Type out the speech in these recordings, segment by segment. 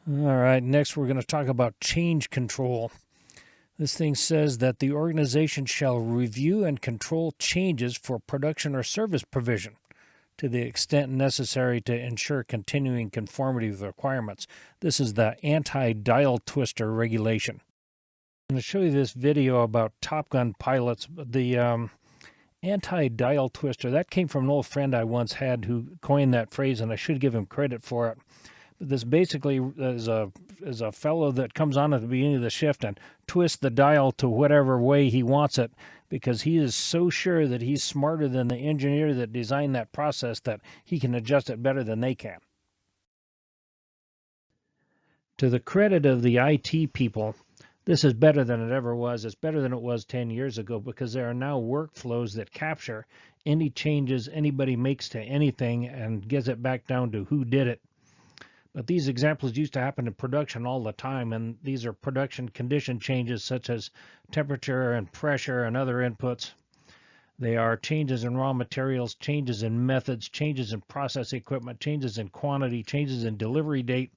All right, next we're going to talk about change control. This thing says that the organization shall review and control changes for production or service provision to the extent necessary to ensure continuing conformity with requirements. This is the anti-dial twister regulation. I'm going to show you this video about Top Gun pilots. The anti-dial twister, that came from an old friend I once had who coined that phrase, and I should give him credit for it. This basically is a fellow that comes on at the beginning of the shift and twists the dial to whatever way he wants it, because he is so sure that he's smarter than the engineer that designed that process that he can adjust it better than they can. To the credit of the IT people, this is better than it ever was. It's better than it was 10 years ago, because there are now workflows that capture any changes anybody makes to anything and gets it back down to who did it. But these examples used to happen in production all the time, and these are production condition changes such as temperature and pressure and other inputs. They are changes in raw materials, changes in methods, changes in process equipment, changes in quantity, changes in delivery date.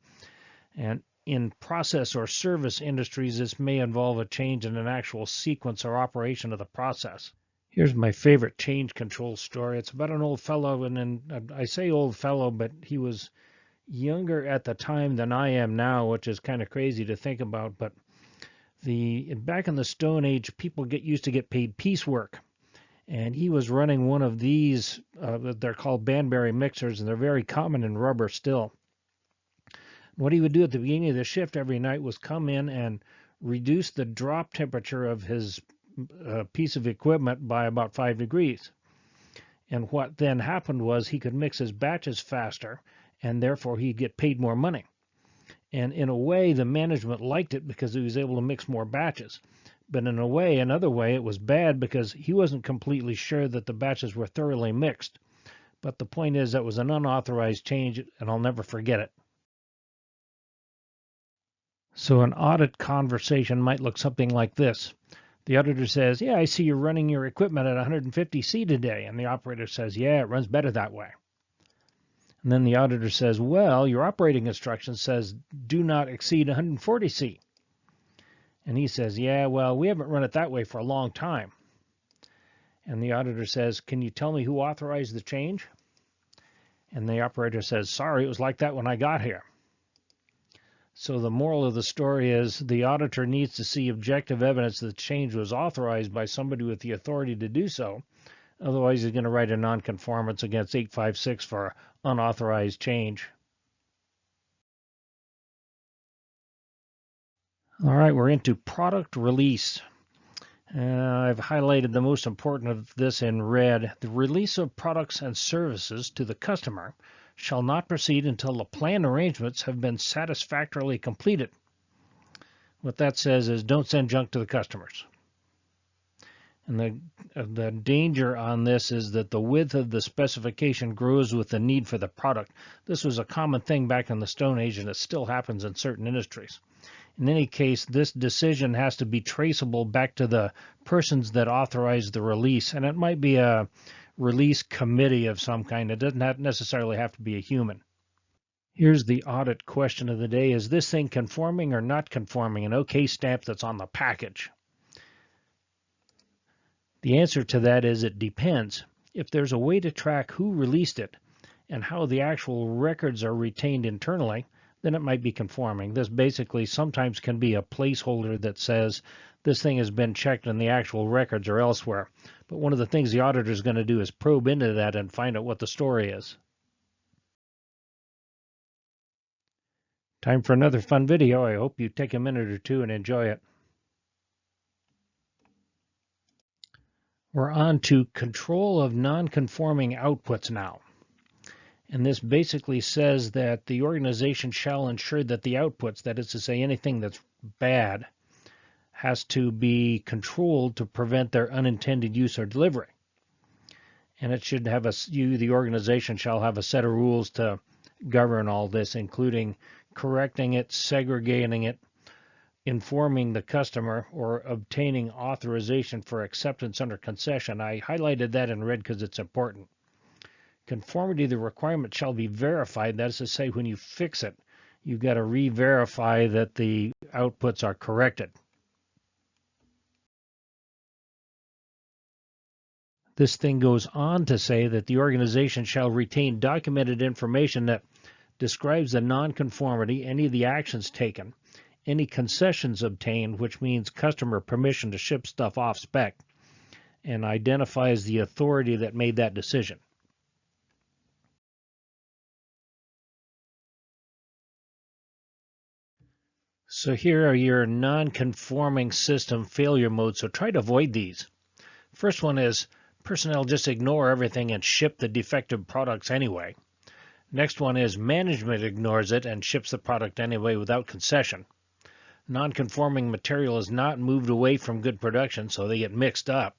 And in process or service industries, this may involve a change in an actual sequence or operation of the process. Here's my favorite change control story. It's about an old fellow, and I say old fellow, but he was younger at the time than I am now, which is kind of crazy to think about. But back in the Stone Age, people used to get paid piecework, and he was running one of these. They're called Banbury mixers, and they're very common in rubber still. What he would do at the beginning of the shift every night was come in and reduce the drop temperature of his piece of equipment by about 5 degrees. And what then happened was he could mix his batches faster, and therefore he'd get paid more money. And in a way, the management liked it because he was able to mix more batches. But in a way, another way, it was bad because he wasn't completely sure that the batches were thoroughly mixed. But the point is, that was an unauthorized change, and I'll never forget it. So an audit conversation might look something like this. The auditor says, "Yeah, I see you're running your equipment at 150 C today." And the operator says, "Yeah, it runs better that way." And then the auditor says, "Well, your operating instruction says do not exceed 140 C." And he says, "Yeah, well, we haven't run it that way for a long time." And the auditor says, "Can you tell me who authorized the change?" And the operator says, "Sorry, it was like that when I got here." So the moral of the story is the auditor needs to see objective evidence that the change was authorized by somebody with the authority to do so. Otherwise, he's going to write a nonconformance against 856 for unauthorized change. All right, we're into product release. I've highlighted the most important of this in red. The release of products and services to the customer shall not proceed until the planned arrangements have been satisfactorily completed. What that says is don't send junk to the customers. And the danger on this is that the width of the specification grows with the need for the product. This was a common thing back in the Stone Age, and it still happens in certain industries. In any case, this decision has to be traceable back to the persons that authorized the release, and it might be a release committee of some kind. It doesn't necessarily have to be a human. Here's the audit question of the day. Is this thing conforming or not conforming? An OK stamp that's on the package. The answer to that is it depends. If there's a way to track who released it and how the actual records are retained internally, then it might be conforming. This basically sometimes can be a placeholder that says this thing has been checked and the actual records are elsewhere. But one of the things the auditor is going to do is probe into that and find out what the story is. Time for another fun video. I hope you take a minute or two and enjoy it. We're on to control of non-conforming outputs now. And this basically says that the organization shall ensure that the outputs, that is to say anything that's bad, has to be controlled to prevent their unintended use or delivery. And it should have the organization shall have a set of rules to govern all this, including correcting it, segregating it, informing the customer, or obtaining authorization for acceptance under concession. I highlighted that in red because it's important. Conformity to the requirement shall be verified. That is to say, when you fix it, You've got to re-verify that the outputs are corrected. This thing goes on to say that the organization shall retain documented information that describes the nonconformity, any of the actions taken, any concessions obtained, which means customer permission to ship stuff off spec, and identifies the authority that made that decision. So here are your non-conforming system failure modes, so try to avoid these. First one is personnel just ignore everything and ship the defective products anyway. Next one is management ignores it and ships the product anyway without concession. Non-conforming material is not moved away from good production, so they get mixed up.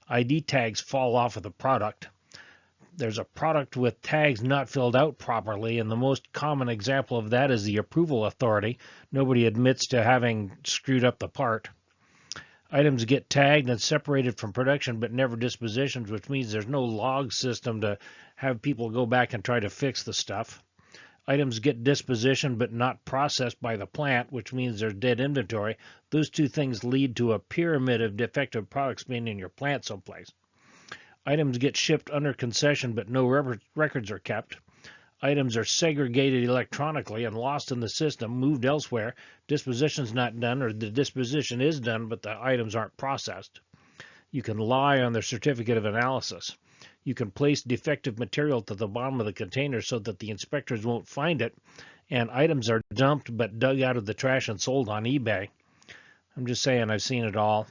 ID tags fall off of the product. There's a product with tags not filled out properly, and the most common example of that is the approval authority. Nobody admits to having screwed up the part. Items get tagged and separated from production but never dispositioned, which means there's no log system to have people go back and try to fix the stuff. Items get dispositioned but not processed by the plant, which means there's dead inventory. Those two things lead to a pyramid of defective products being in your plant someplace. Items get shipped under concession but no records are kept. Items are segregated electronically and lost in the system, moved elsewhere. Disposition's not done, or the disposition is done but the items aren't processed. You can lie on the certificate of analysis. You can place defective material to the bottom of the container so that the inspectors won't find it, and items are dumped but dug out of the trash and sold on eBay. I'm just saying, I've seen it all.